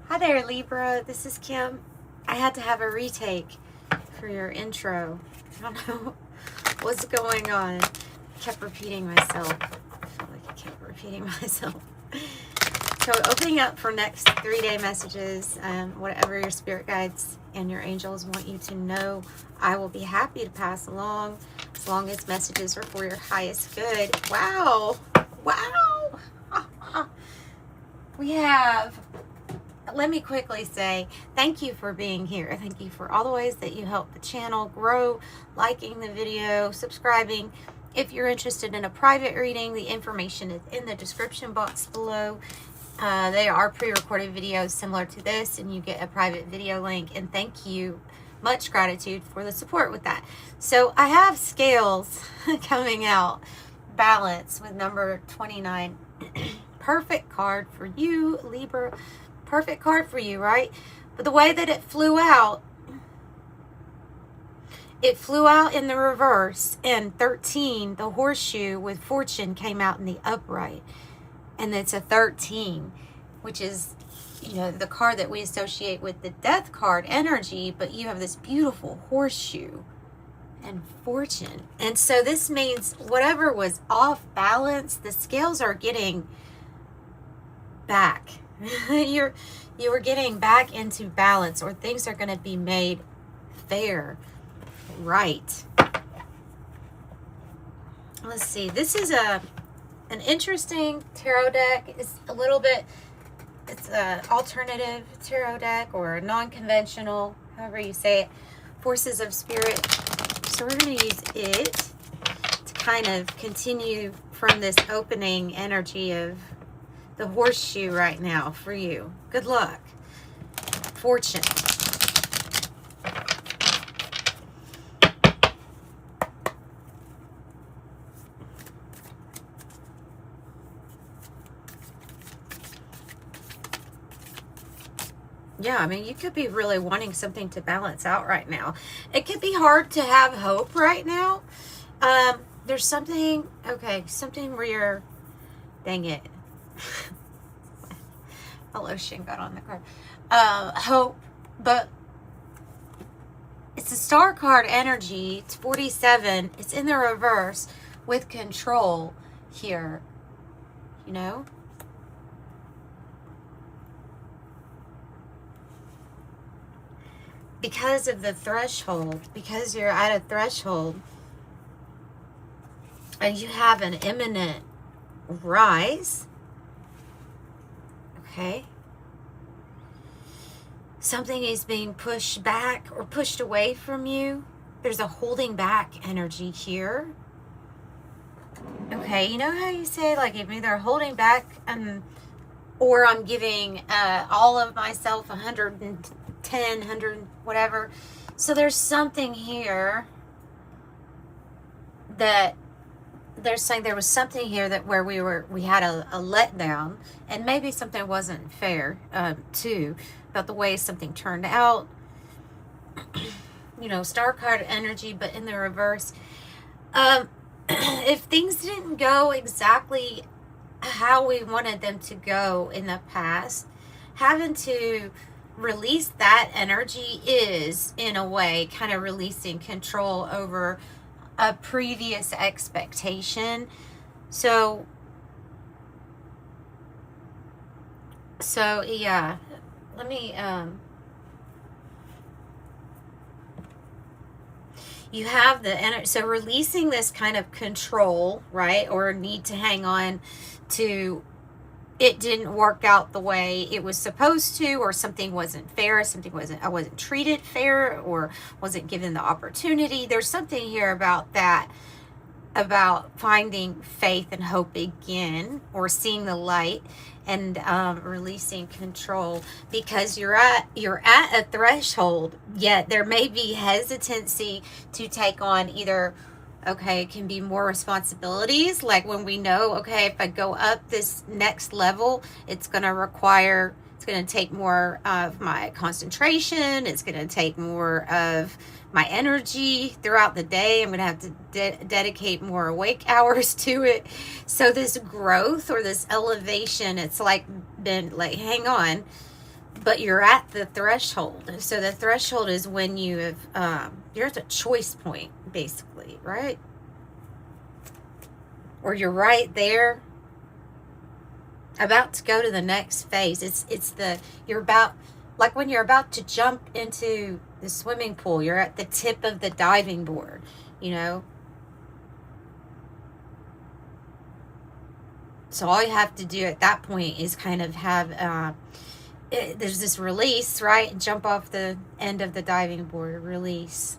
Hi there, Libra. This is Kim. I had to have a retake for your intro. I don't know what's going on. I kept repeating myself. I feel like I kept repeating myself. So opening up for next 3-day messages, whatever your spirit guides and your angels want you to know, I will be happy to pass along as long as messages are for your highest good. Wow. Wow. We have... Let me quickly say thank you for being here. Thank you for all the ways that you help the channel grow, liking the video, subscribing. If you're interested in a private reading, the information is in the description box below. They are pre-recorded videos similar to this, and you get a private video link. And thank you. Much gratitude for the support with that. So I have scales coming out. Balance with number 29. Perfect card for you, Libra. Perfect card for you, right? But the way that it flew out in the reverse, and 13, the horseshoe with fortune, came out in the upright. And it's a 13, which is, you know, the card that we associate with the death card energy, but you have this beautiful horseshoe and fortune. And so this means whatever was off balance, the scales are getting back. You are getting back into balance, or things are going to be made fair, right? Let's see. This is an interesting tarot deck. It's a little bit, it's an alternative tarot deck, or a non-conventional, however you say it. Forces of Spirit. So we're going to use it to kind of continue from this opening energy of the horseshoe right now for you. Good luck. Fortune. Yeah, I mean, you could be really wanting something to balance out right now. It could be hard to have hope right now. There's something, okay, something where you're, dang it. A lotion got on the card. Hope, but it's a star card energy. It's 47. It's in the reverse with control here, you know? Because of the threshold, because you're at a threshold and you have an imminent rise. Okay. Something is being pushed back or pushed away from you. There's a holding back energy here. Okay, you know how you say, like, if either holding back or I'm giving all of myself 110, 100, whatever. So there's something here that they're saying there was something here that where we had a letdown, and maybe something wasn't fair too, about the way something turned out. You know, star card energy, but in the reverse. If things didn't go exactly how we wanted them to go in the past, having to release that energy is, in a way, kind of releasing control over a previous expectation. So yeah, let me you have the energy, so releasing this kind of control, right, or need to hang on to, it didn't work out the way it was supposed to, or something wasn't fair, I wasn't treated fair, or wasn't given the opportunity. There's something here about that, about finding faith and hope again, or seeing the light, and releasing control, because you're at a threshold, yet there may be hesitancy to take on either. Okay, it can be more responsibilities, like when we know, okay, if I go up this next level, it's going to take more of my concentration, it's going to take more of my energy throughout the day. I'm going to have to dedicate more awake hours to it. So this growth or this elevation, it's like been like, hang on, but you're at the threshold. So the threshold is when you have, you're at the choice point, basically, right? Or you're right there, about to go to the next phase. You're about, like when you're about to jump into the swimming pool, you're at the tip of the diving board, you know? So all you have to do at that point is kind of have, there's this release, right? Jump off the end of the diving board, release.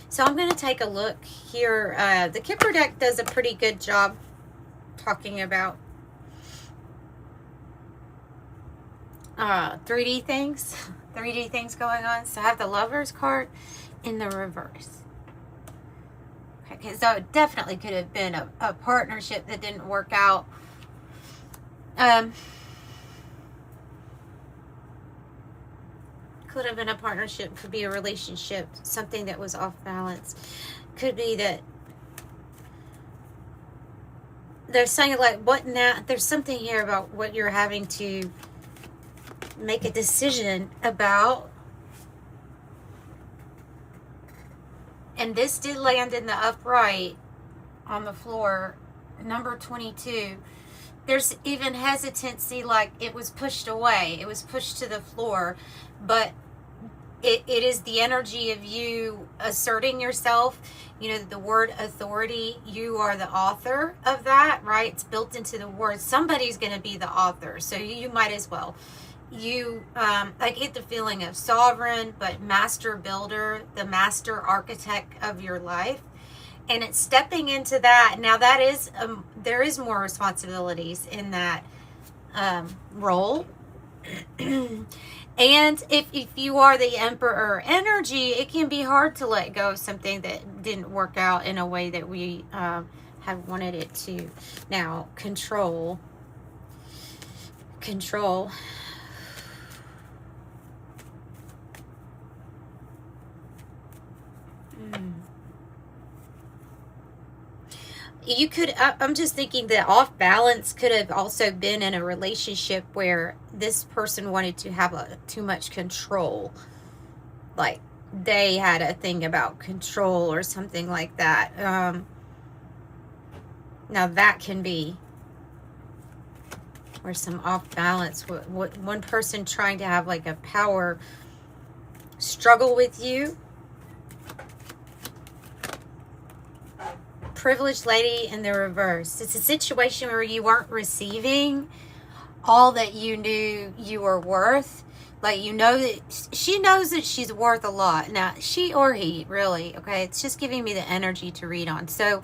So I'm going to take a look here. The Kipper deck does a pretty good job talking about 3D things. 3D things going on. So I have the Lover's card in the reverse. Okay, so it definitely could have been a partnership that didn't work out. Could have been a partnership, could be a relationship, something that was off balance. Could be that they're saying, like, what now? There's something here about what you're having to make a decision about. And this did land in the upright on the floor, number 22. There's even hesitancy, like it was pushed away. It was pushed to the floor. But it is the energy of you asserting yourself. You know, the word authority, you are the author of that, right? It's built into the word. Somebody's going to be the author. So you might as well. I get the feeling of sovereign, but master builder, the master architect of your life. And it's stepping into that. Now that is, there is more responsibilities in that role. And if you are the emperor energy, it can be hard to let go of something that didn't work out in a way that we have wanted it to. Now, control. You could, I'm just thinking that off balance could have also been in a relationship where this person wanted to have too much control. Like they had a thing about control or something like that. Now that can be where some off balance, what one person trying to have like a power struggle with you. Privileged lady in the reverse. It's a situation where you weren't receiving all that you knew you were worth. Like, you know that she knows that she's worth a lot. Now, she or he, really, okay? It's just giving me the energy to read on. So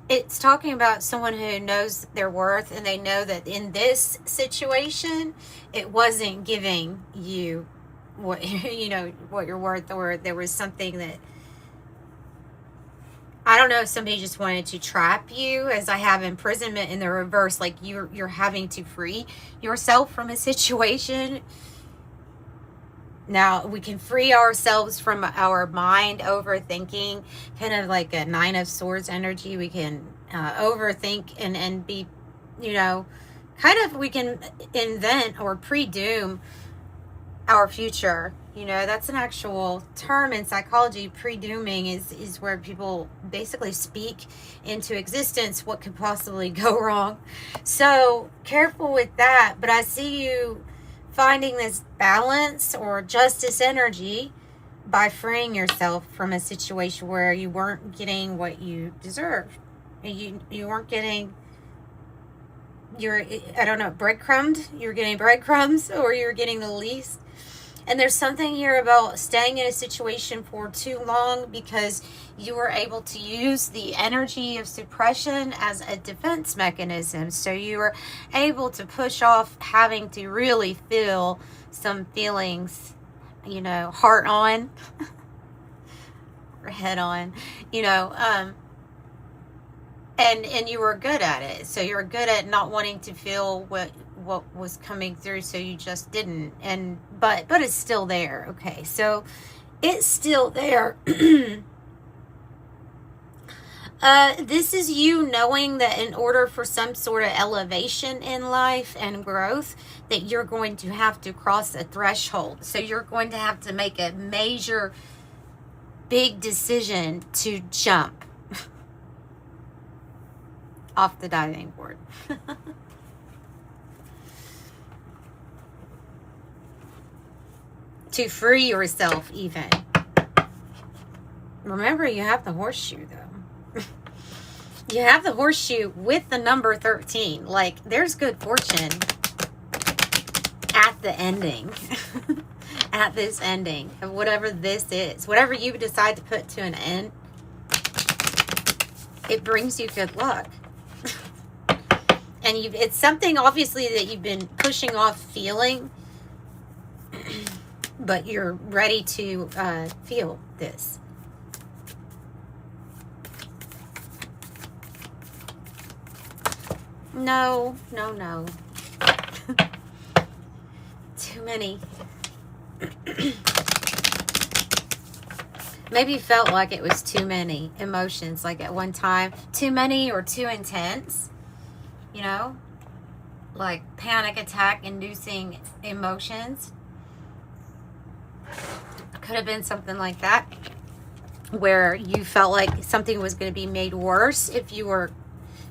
it's talking about someone who knows their worth, and they know that in this situation, it wasn't giving you what, you know, what you're worth, or there was something that, I don't know if somebody just wanted to trap you, as I have imprisonment in the reverse, like you're having to free yourself from a situation. Now, we can free ourselves from our mind overthinking, kind of like a 9 of Swords energy. We can overthink and be, you know, kind of, we can invent or pre-doom our future. You know, that's an actual term in psychology. Pre-dooming is where people basically speak into existence what could possibly go wrong. So careful with that. But I see you finding this balance or justice energy by freeing yourself from a situation where you weren't getting what you deserved. You weren't getting I don't know, breadcrumbed. You're getting breadcrumbs, or you're getting the least. And there's something here about staying in a situation for too long because you were able to use the energy of suppression as a defense mechanism. So you were able to push off having to really feel some feelings, you know, heart on or head on, you know, and you were good at it. So you were good at not wanting to feel what was coming through, so you just didn't. And but it's still there. Okay, so it's still there. This is you knowing that in order for some sort of elevation in life and growth, that you're going to have to cross a threshold. So you're going to have to make a major, big decision to jump off the diving board. To free yourself, even. Remember, you have the horseshoe, though. You have the horseshoe with the number 13. Like, there's good fortune at the ending. At this ending of whatever this is. Whatever you decide to put to an end, it brings you good luck. And it's something, obviously, that you've been pushing off feeling. But you're ready to feel this. No. Too many. Maybe you felt like it was too many emotions, like at one time. Too many or too intense. You know? Like panic attack inducing emotions. Could have been something like that. Where you felt like something was going to be made worse if you were...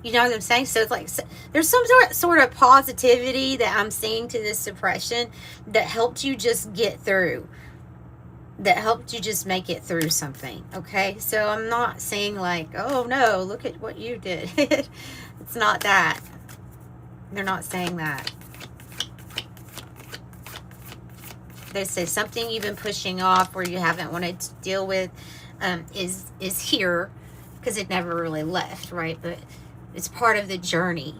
You know what I'm saying? So it's like, there's some sort of positivity that I'm seeing to this suppression that helped you just get through. That helped you just make it through something. Okay? So I'm not saying like, oh no, look at what you did. It's not that. They're not saying that. They say something you've been pushing off or you haven't wanted to deal with is here. Because it never really left, right? But... it's part of the journey.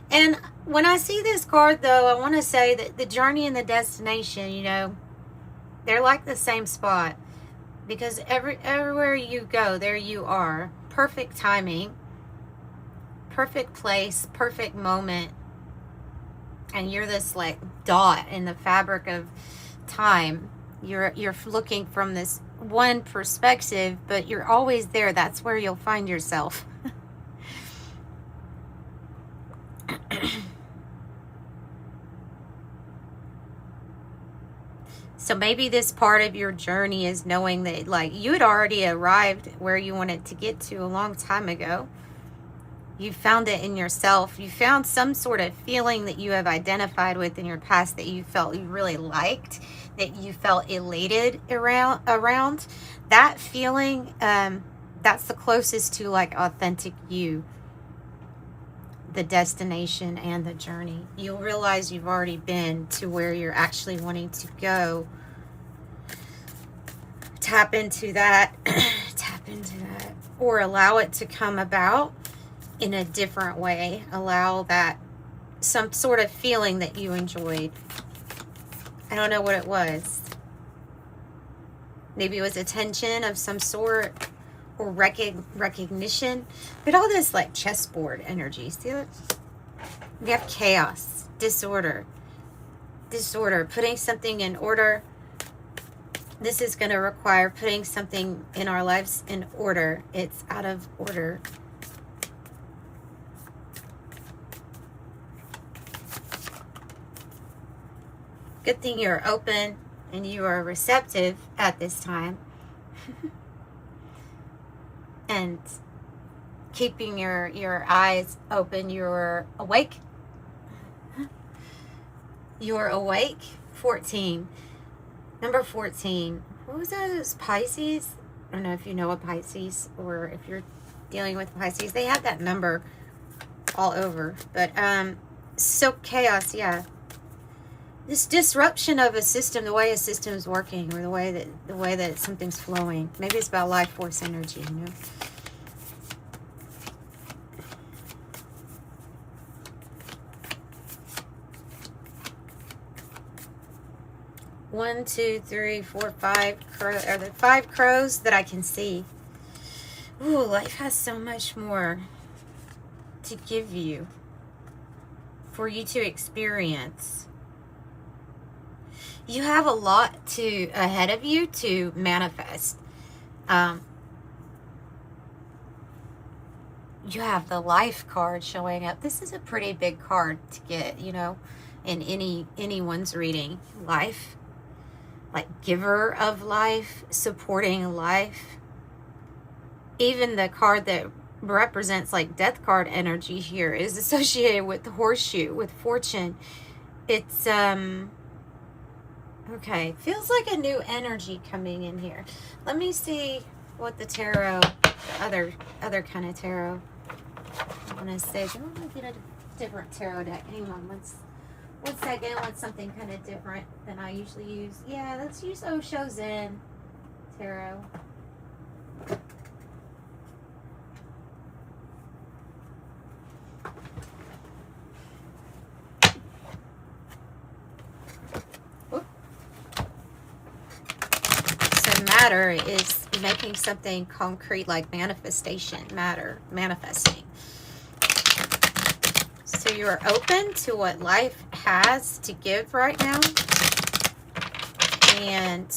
And when I see this card, though, I want to say that the journey and the destination, you know, they're like the same spot. Because everywhere you go, there you are. Perfect timing. Perfect place. Perfect moment. And you're this, like, dot in the fabric of time. You're looking from this one perspective, but you're always there. That's where you'll find yourself. So maybe this part of your journey is knowing that, like, you had already arrived where you wanted to get to a long time ago. You found it in yourself. You found some sort of feeling that you have identified with in your past that you felt you really liked, that you felt elated around. That feeling, that's the closest to, like, authentic you. The destination and the journey. You'll realize you've already been to where you're actually wanting to go. Tap into that. Tap into that. Or allow it to come about in a different way. Allow that some sort of feeling that you enjoyed. I don't know what it was. Maybe it was attention of some sort. Or recognition. But all this like chessboard energy. See that? We have chaos. Disorder. Putting something in order. This is going to require putting something in our lives in order. It's out of order. Good thing you're open and you are receptive at this time. And keeping your eyes open, you're awake. You're awake. 14. Number 14. What was that? It was Pisces. I don't know if you know a Pisces or if you're dealing with Pisces. They have that number all over. But so chaos, yeah. This disruption of a system, the way a system is working, or the way that something's flowing. Maybe it's about life force energy, you know. One, two, three, four, five crows. Are the 5 crows that I can see? Ooh, life has so much more to give you, for you to experience. You have a lot ahead of you to manifest. you have the life card showing up. This is a pretty big card to get, you know, in anyone's reading. Life, like giver of life, supporting life. Even the card that represents like death card energy here is associated with the horseshoe, with fortune. It's okay, feels like a new energy coming in here. Let me see what the tarot, the other kind of tarot I want to say. I want to get a different tarot deck. Hang on one second. I want something kind of different than I usually use. Yeah, let's use Osho Zen tarot. Matter is making something concrete, like manifestation, manifesting. So you're open to what life has to give right now. And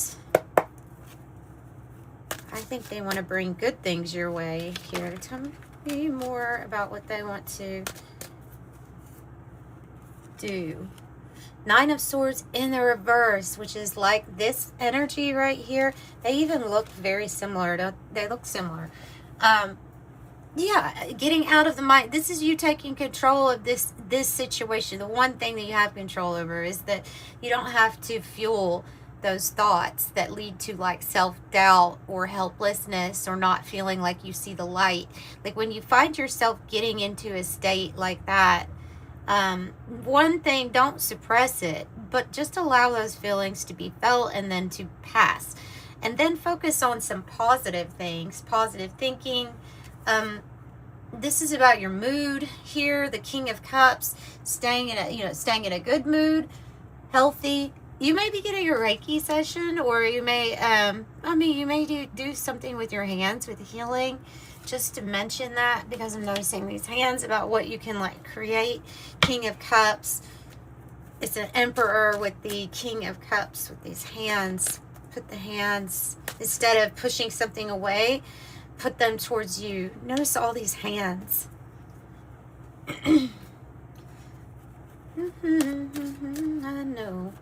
I think they want to bring good things your way here. Tell me more about what they want to do. Nine of Swords in the reverse, which is like this energy right here. They even look very similar. They look similar. Yeah, getting out of the mind. This is you taking control of this situation. The one thing that you have control over is that you don't have to fuel those thoughts that lead to like self-doubt or helplessness or not feeling like you see the light. Like when you find yourself getting into a state like that, one thing, don't suppress it, but just allow those feelings to be felt and then to pass. And then focus on some positive things, positive thinking. This is about your mood here, the King of Cups, staying in a good mood, healthy. You may be getting a Reiki session, or you may, you may do something with your hands, with healing. Just to mention that, because I'm noticing these hands about what you can like create. King of Cups. It's an Emperor with the King of Cups with these hands. Put the hands, instead of pushing something away, put them towards you. Notice all these hands. I know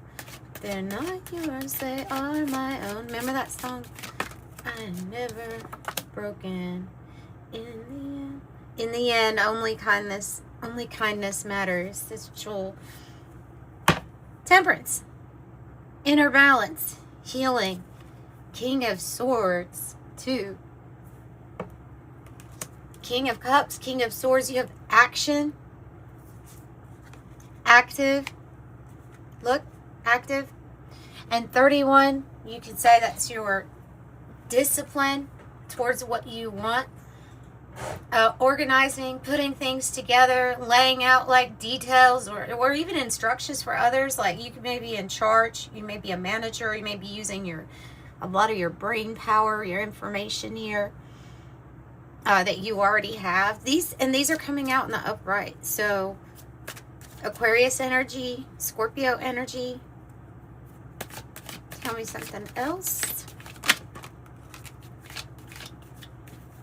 they're not yours, they are my own. Remember that song? I'm never broken. In the end, only kindness matters. This jewel. Temperance, inner balance, healing, King of Swords, 2. King of Cups, King of Swords. You have action, active. Look, active. And 31, you can say that's your discipline towards what you want. Organizing, putting things together, laying out like details or even instructions for others. Like you may be in charge, you may be a manager, you may be using a lot of your brain power, your information here that you already have. These are coming out in the upright. So Aquarius energy, Scorpio energy. Tell me something else.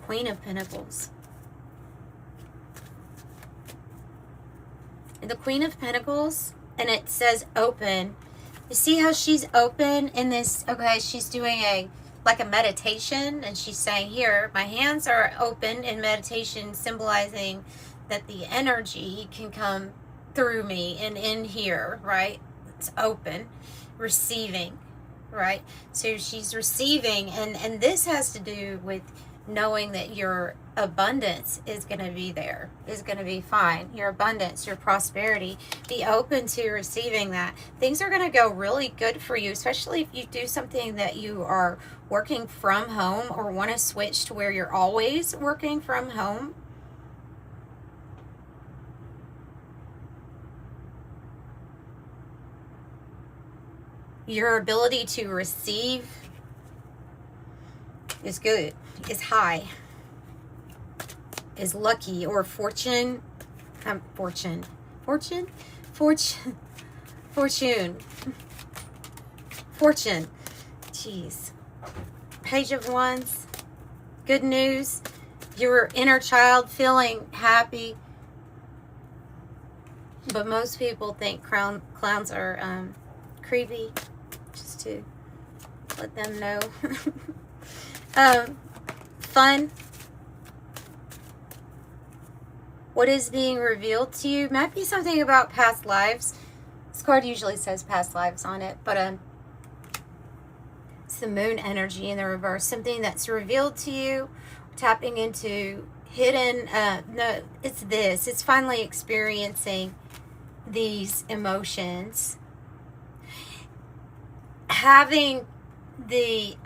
Queen of Pentacles. And the Queen of Pentacles, and it says open. You see how she's open in this? Okay, she's doing a meditation, and she's saying here, my hands are open in meditation, symbolizing that the energy can come through me and in here, right? It's open, receiving, right? So she's receiving, and this has to do with knowing that your abundance is going to be there, is going to be fine. Your abundance, your prosperity, be open to receiving that. Things are going to go really good for you, especially if you do something that you are working from home or want to switch to where you're always working from home. Your ability to receive is good, is high, is lucky, or fortune. Fortune. Jeez. Page of Wands. Good news. your inner child feeling happy. But most people think clowns are creepy, just to let them know. Fun. What is being revealed to you? Might be something about past lives. This card usually says past lives on it, but it's the moon energy in the reverse. Something that's revealed to you, tapping into hidden, no, it's this. It's finally experiencing these emotions. Having the,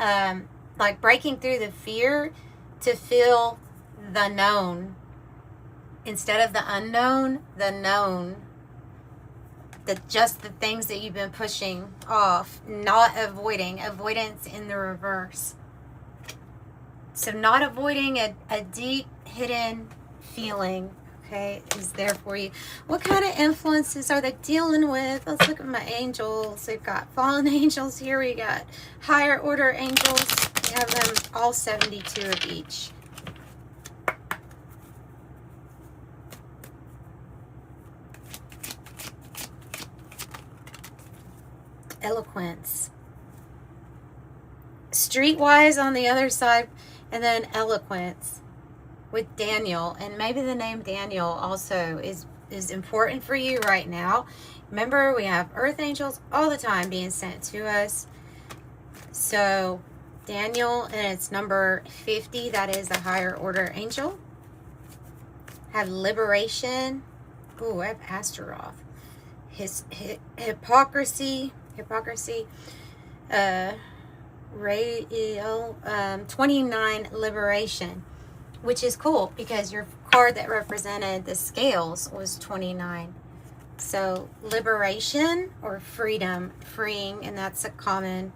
like breaking through the fear to feel the known. Instead of the unknown, the known. Just the things that you've been pushing off, not avoiding. Avoidance in the reverse. So not avoiding a deep hidden feeling, okay, is there for you. What kind of influences are they dealing with? Let's look at my angels. We've got fallen angels here. We got higher order angels. We have them all 72 of each. Eloquence. Streetwise on the other side, and then eloquence with Daniel. And maybe the name Daniel also is important for you right now. Remember, we have earth angels all the time being sent to us. So Daniel, and it's number 50, that is a higher order angel. Have liberation. Ooh, I have Astaroth. Hypocrisy. 29 liberation, which is cool because your card that represented the scales was 29. So liberation or freedom, freeing, and that's a common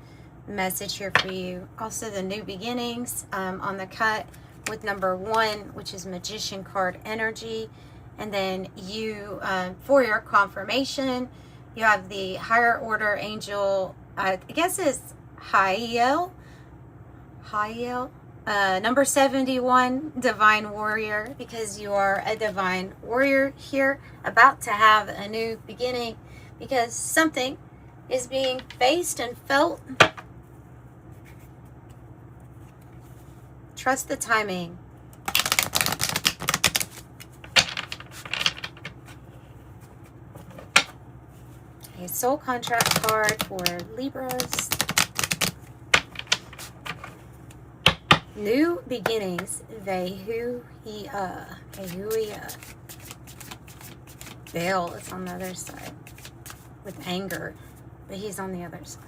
message here for you. Also the new beginnings on the cut with number 1, which is magician card energy. And then you, for your confirmation, you have the higher order angel, I guess it's Hiel, number 71, divine warrior, because you are a divine warrior here, about to have a new beginning, because something is being faced and felt. Trust the timing. A soul contract card for Libras. New beginnings. Vehuia. Baal is on the other side with anger, but he's on the other side.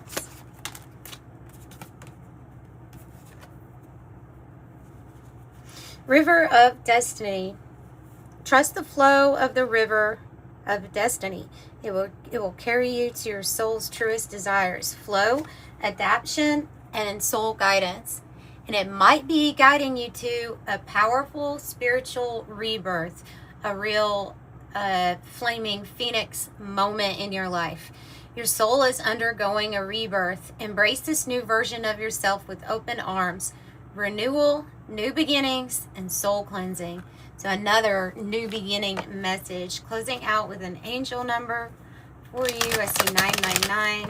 River of Destiny. Trust the flow of the river of destiny. It will carry you to your soul's truest desires. Flow, adaptation, and soul guidance. And it might be guiding you to a powerful spiritual rebirth, a real flaming phoenix moment in your life. Your soul is undergoing a rebirth. Embrace this new version of yourself with open arms. Renewal, new beginnings, and soul cleansing. So another new beginning message. Closing out with an angel number for you. I see 999.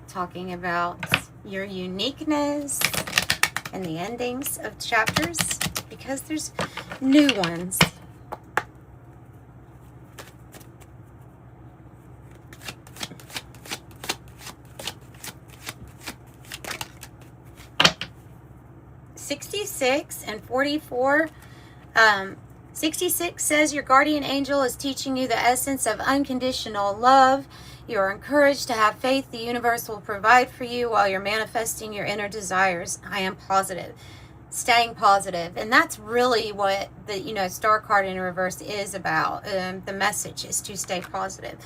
Talking about your uniqueness and the endings of chapters, because there's new ones. (66) and 44. 66 says your guardian angel is teaching you the essence of unconditional love. You are encouraged to have faith the universe will provide for you while you're manifesting your inner desires. I am positive. Staying positive. And that's really what the star card in reverse is about. The message is to stay positive.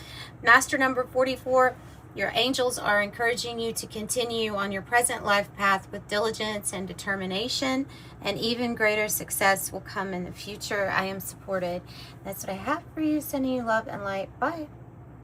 Master number 44. Your angels are encouraging you to continue on your present life path with diligence and determination, and even greater success will come in the future. I am supported. That's what I have for you. Sending you love and light. Bye.